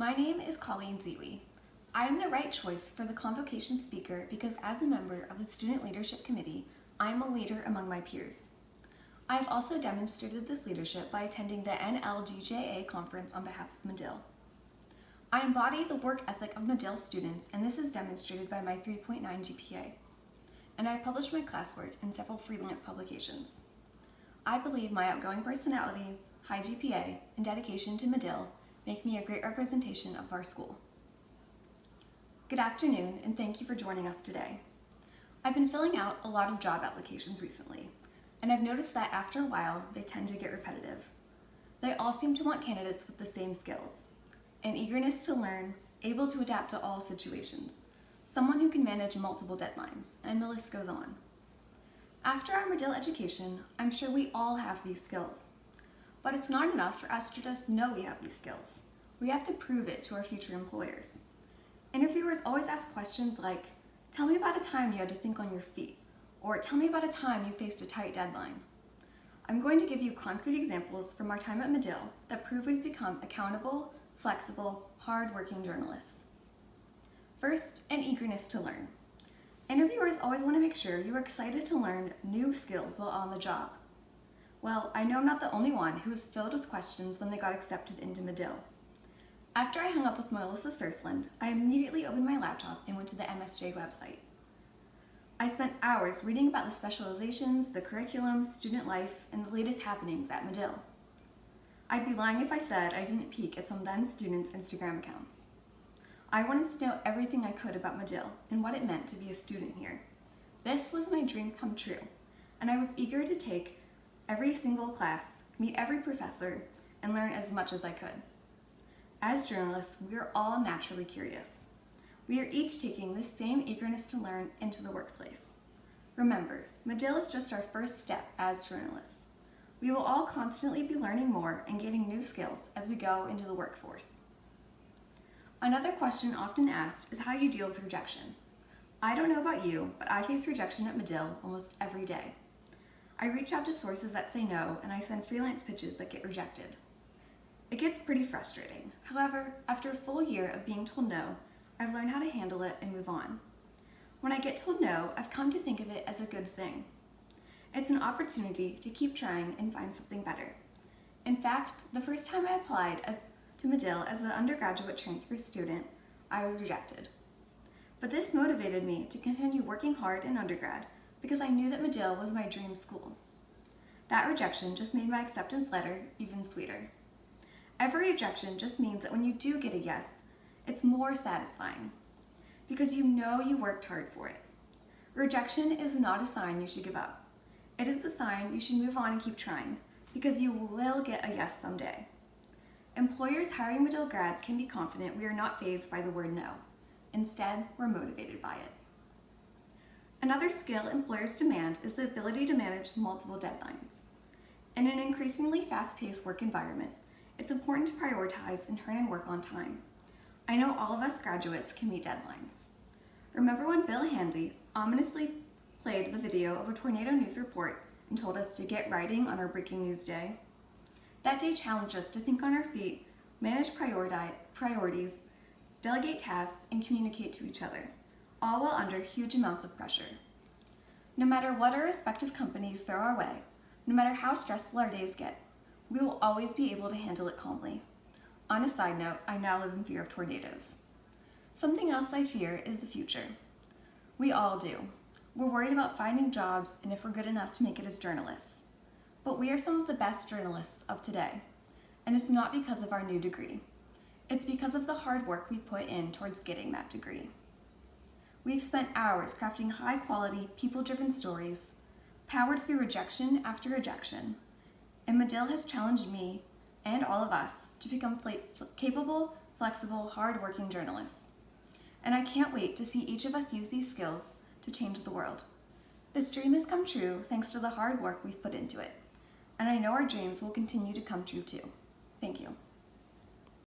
My name is Colleen Zewe. I am the right choice for the Convocation speaker because as a member of the Student Leadership Committee, I am a leader among my peers. I have also demonstrated this leadership by attending the NLGJA conference on behalf of Medill. I embody the work ethic of Medill students, and this is demonstrated by my 3.9 GPA. And I have published my classwork in several freelance publications. I believe my outgoing personality, high GPA, and dedication to Medill make me a great representation of our school. Good afternoon, and thank you for joining us today. I've been filling out a lot of job applications recently, and I've noticed that after a while, they tend to get repetitive. They all seem to want candidates with the same skills: an eagerness to learn, able to adapt to all situations, someone who can manage multiple deadlines, and the list goes on. After our Medill education, I'm sure we all have these skills. But it's not enough for us to just know we have these skills. We have to prove it to our future employers. Interviewers always ask questions like, tell me about a time you had to think on your feet, or tell me about a time you faced a tight deadline. I'm going to give you concrete examples from our time at Medill that prove we've become accountable, flexible, hard-working journalists. First, an eagerness to learn. Interviewers always want to make sure you are excited to learn new skills while on the job. Well, I know I'm not the only one who was filled with questions when they got accepted into Medill. After I hung up with Melissa Sursland, I immediately opened my laptop and went to the MSJ website. I spent hours reading about the specializations, the curriculum, student life, and the latest happenings at Medill. I'd be lying if I said I didn't peek at some then students' Instagram accounts. I wanted to know everything I could about Medill and what it meant to be a student here. This was my dream come true, and I was eager to take every single class, meet every professor, and learn as much as I could. As journalists, we are all naturally curious. We are each taking this same eagerness to learn into the workplace. Remember, Medill is just our first step as journalists. We will all constantly be learning more and gaining new skills as we go into the workforce. Another question often asked is how you deal with rejection. I don't know about you, but I face rejection at Medill almost every day. I reach out to sources that say no, and I send freelance pitches that get rejected. It gets pretty frustrating. However, after a full year of being told no, I've learned how to handle it and move on. When I get told no, I've come to think of it as a good thing. It's an opportunity to keep trying and find something better. In fact, the first time I applied to Medill as an undergraduate transfer student, I was rejected. But this motivated me to continue working hard in undergrad because I knew that Medill was my dream school. That rejection just made my acceptance letter even sweeter. Every rejection just means that when you do get a yes, it's more satisfying because you know you worked hard for it. Rejection is not a sign you should give up. It is the sign you should move on and keep trying because you will get a yes someday. Employers hiring Medill grads can be confident we are not fazed by the word no. Instead, we're motivated by it. Another skill employers demand is the ability to manage multiple deadlines. In an increasingly fast-paced work environment, it's important to prioritize and turn in work on time. I know all of us graduates can meet deadlines. Remember when Bill Handy ominously played the video of a tornado news report and told us to get writing on our breaking news day? That day challenged us to think on our feet, manage priorities, delegate tasks, and communicate to each other, all while under huge amounts of pressure. No matter what our respective companies throw our way, no matter how stressful our days get, we will always be able to handle it calmly. On a side note, I now live in fear of tornadoes. Something else I fear is the future. We all do. We're worried about finding jobs and if we're good enough to make it as journalists. But we are some of the best journalists of today, and it's not because of our new degree. It's because of the hard work we put in towards getting that degree. We've spent hours crafting high-quality, people-driven stories, powered through rejection after rejection, and Medill has challenged me and all of us to become capable, flexible, hard-working journalists. And I can't wait to see each of us use these skills to change the world. This dream has come true thanks to the hard work we've put into it, and I know our dreams will continue to come true too. Thank you.